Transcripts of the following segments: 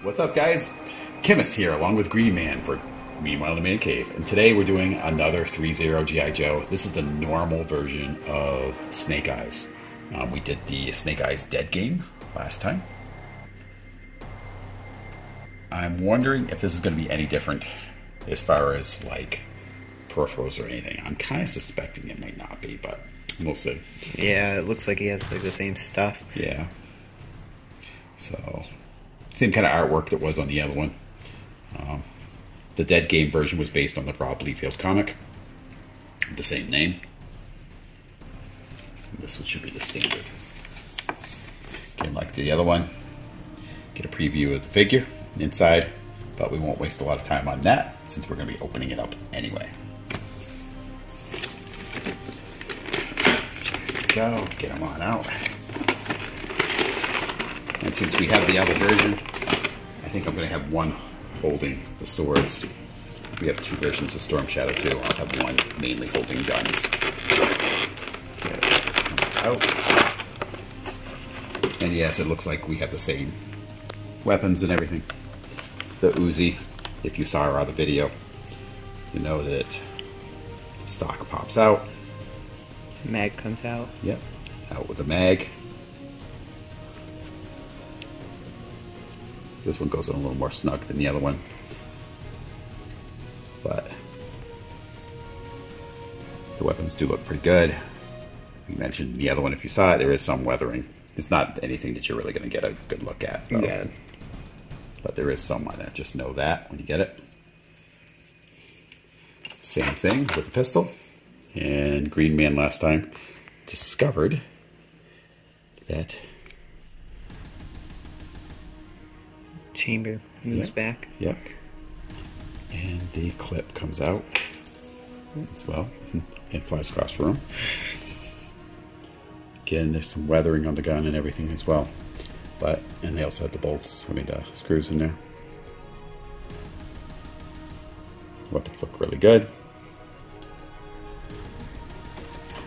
What's up, guys? Chemist here, along with Green Man for Meanwhile in the Man Cave. And today we're doing another Threezero G.I. Joe. This is the normal version of Snake Eyes. We did the Snake Eyes Dead game last time. I'm wondering if this is going to be any different as far as like peripherals or anything. I'm kind of suspecting it might not be, but we'll see. Yeah, it looks like he has like the same stuff. Yeah. So, same kind of artwork that was on the other one. The Dead Game version was based on the Rob Liefeld comic, the same name. And this one should be the standard. Again, like the other one, get a preview of the figure inside, but we won't waste a lot of time on that since we're going to be opening it up anyway. There we go, get them on out. And since we have the other version, I think I'm going to have one holding the swords. We have two versions of Storm Shadow too. I'll have one mainly holding guns. Get it out. And yes, it looks like we have the same weapons and everything. The Uzi, if you saw our other video, you know that the stock pops out. Mag comes out. Yep, out with the mag. This one goes in a little more snug than the other one. But the weapons do look pretty good. We mentioned the other one, if you saw it, there is some weathering. It's not anything that you're really going to get a good look at, though. Yeah. But there is some on it. Just know that when you get it. Same thing with the pistol. And Green Man last time discovered that chamber moves back. Yep. And the clip comes out as well and flies across the room. Again, there's some weathering on the gun and everything as well. And they also had the bolts, the screws in there. Weapons look really good.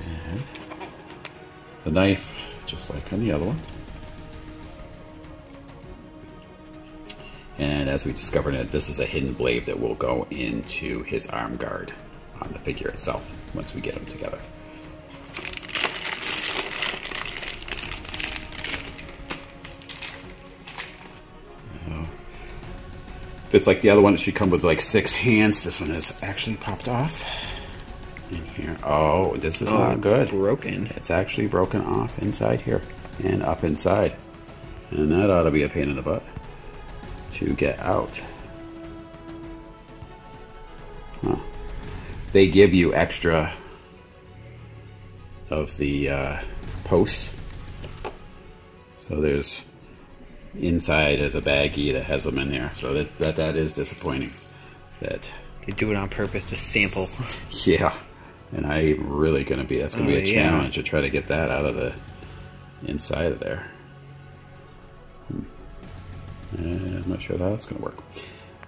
And the knife, just like on the other one. And as we discovered it, this is a hidden blade that will go into his arm guard on the figure itself once we get them together. If it's like the other one, it should come with like 6 hands. This one has actually popped off in here. Oh, this is not good. Broken. It's actually broken off inside here and up inside. And that ought to be a pain in the butt to get out. Huh. They give you extra of the posts. So there's inside as a baggie that has them in there. So that is disappointing. That they do it on purpose to sample. Yeah, and that's gonna be a challenge to try to get that out of the inside of there. I'm not sure how that's going to work.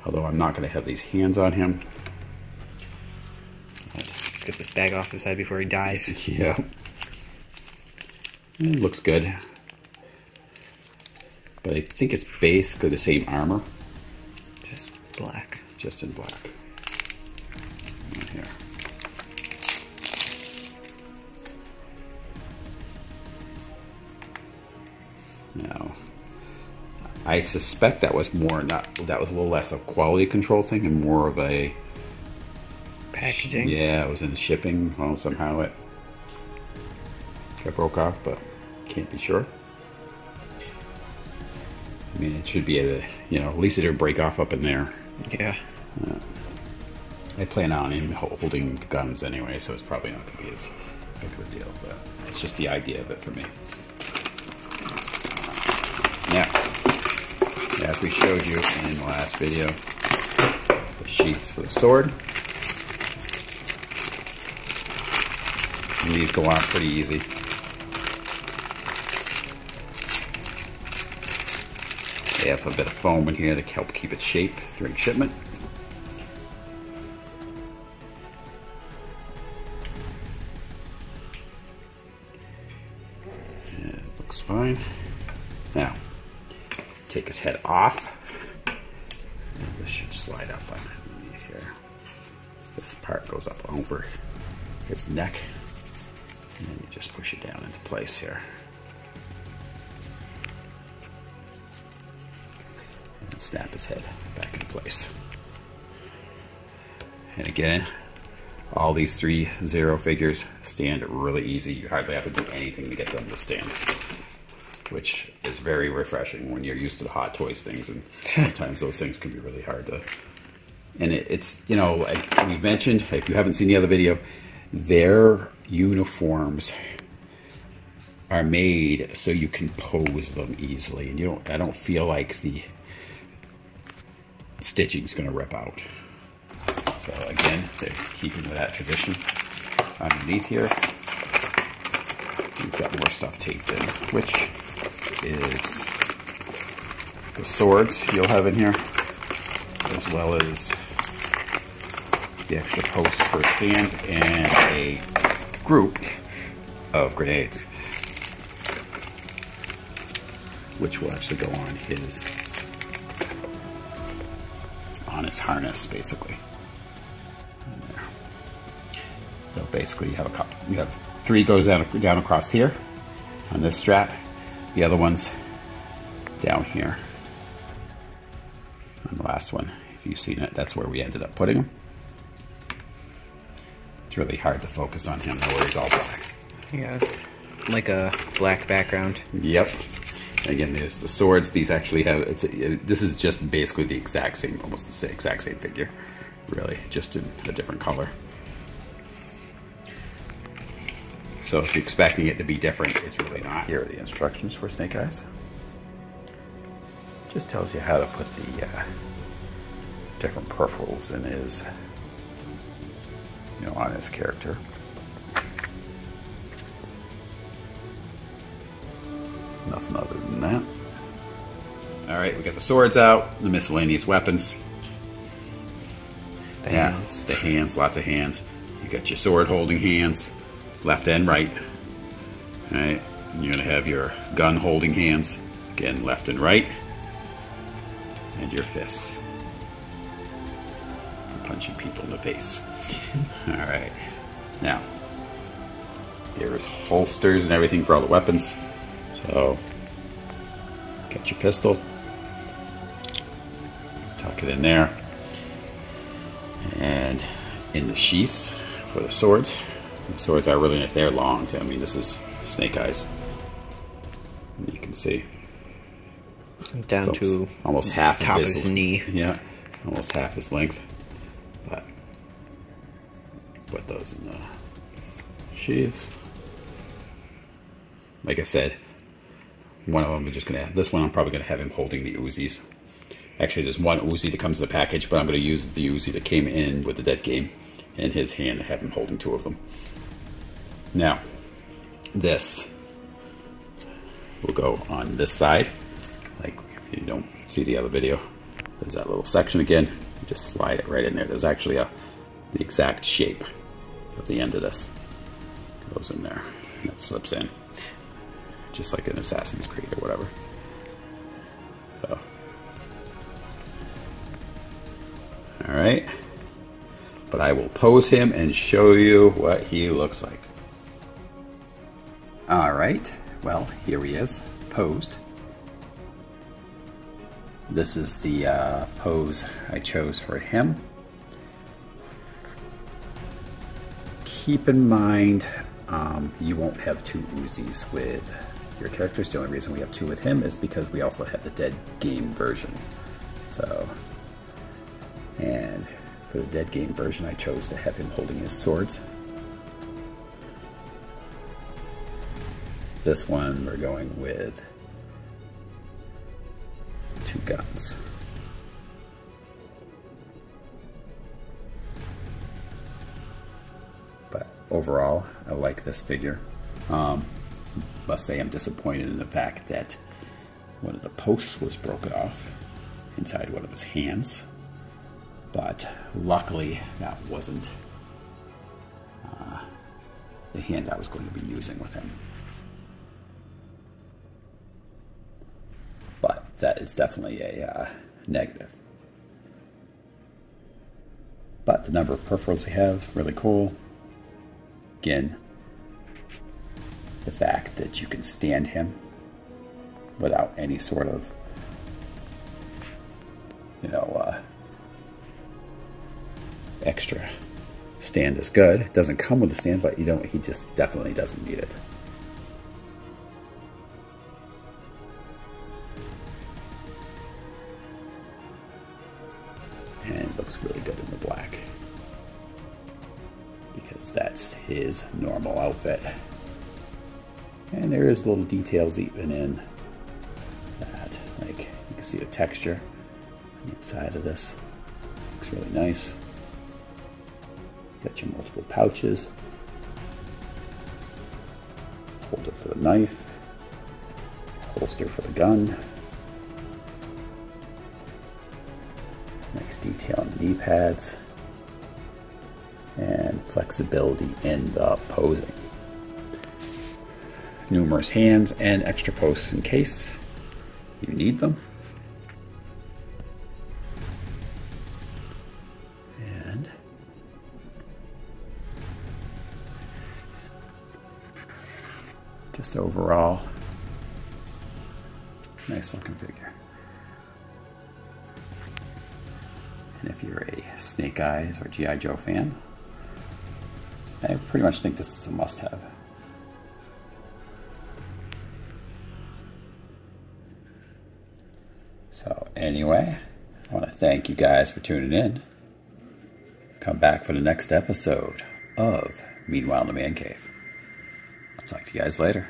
Although I'm not going to have these hands on him. Let's get this bag off his head before he dies. Yeah. It looks good. But I think it's basically the same armor. Just black. Just in black. Right here. Now, I suspect that was more that was a little less of a quality control thing and more of a packaging. Yeah, it was in shipping. Well, somehow it broke off, but can't be sure. I mean, it should be at least it didn't break off up in there. Yeah. I plan on him holding guns anyway, so it's probably not going to be as big of a deal. But it's just the idea of it for me. Now, as we showed you in the last video, the sheaths for the sword. And these go on pretty easy. They have a bit of foam in here to help keep its shape during shipment. And it looks fine. Now, take his head off. slide up underneath here. This part goes up over his neck, and then you just push it down into place here. And snap his head back in place. And again, all these Threezero figures stand really easy. You hardly have to do anything to get them to stand, which is very refreshing when you're used to the Hot Toys things, and sometimes those things can be really hard to. And it's, you know, like we mentioned, if you haven't seen the other video, their uniforms are made so you can pose them easily, and I don't feel like the stitching is going to rip out. So again, they're keeping with that tradition. Underneath here, we've got more stuff taped in, which is the swords you'll have in here, as well as the extra posts for his hand and a group of grenades, which will actually go on its harness, basically. So basically, you have 3 goes down across here on this strap. The other one's down here on the last one. If you've seen it, that's where we ended up putting him. It's really hard to focus on him where he's all black. Yeah, like a black background. Yep. Again, there's the swords. These actually have, this is just basically the exact same, almost the exact same figure, really, just in a different color. So if you're expecting it to be different, it's really not. Here are the instructions for Snake Eyes. Just tells you how to put the different peripherals in his, on his character. Nothing other than that. All right, we got the swords out, the miscellaneous weapons. The hands. The hands, lots of hands. You got your sword holding hands, left and right. All right, and you're gonna have your gun holding hands, again, left and right. And your fists. For punching people in the face. All right, now, there's holsters and everything for all the weapons. So, get your pistol, just tuck it in there, and in the sheaths for the swords. The swords are really, if they're long, I mean, this is Snake Eyes. You can see. Down to almost half top of his knee. Yeah, almost half his length. But, put those in the sheaths. Like I said, one of them we're just going to have, this one I'm probably going to have him holding the Uzis. Actually, there's one Uzi that comes in the package, but I'm going to use the Uzi that came in with the Dead Game in his hand and have him holding 2 of them. Now, this will go on this side. Like, if you don't see the other video, there's that little section again. You just slide it right in there. There's actually the exact shape of the end of this. Goes in there. That slips in. Just like an Assassin's Creed or whatever. So. Alright. But I will pose him and show you what he looks like. Alright. Well, here he is. Posed. This is the pose I chose for him. Keep in mind, you won't have 2 Uzis with your characters. The only reason we have 2 with him is because we also have the Dead Game version. So, and for the Dead Game version, I chose to have him holding his swords. This one, we're going with 2 guns. But overall, I like this figure. Must say I'm disappointed in the fact that one of the posts was broken off inside one of his hands. But luckily, that wasn't the hand I was going to be using with him. But that is definitely a negative. But the number of peripherals they have is really cool. Again, the fact that you can stand him without any sort of, you know, extra stand is good. It doesn't come with a stand, but he just definitely doesn't need it. And it looks really good in the black, because that's his normal outfit. And there is little details even in that, like you can see the texture on the inside of this. Looks really nice. Got your multiple pouches, holder for the knife, holster for the gun. Nice detail on the knee pads, and flexibility in the posing. Numerous hands and extra posts in case you need them. And just overall, nice looking figure. And if you're a Snake Eyes or G.I. Joe fan, I pretty much think this is a must-have. So anyway, I want to thank you guys for tuning in. Come back for the next episode of Meanwhile in the Man Cave. I'll talk to you guys later.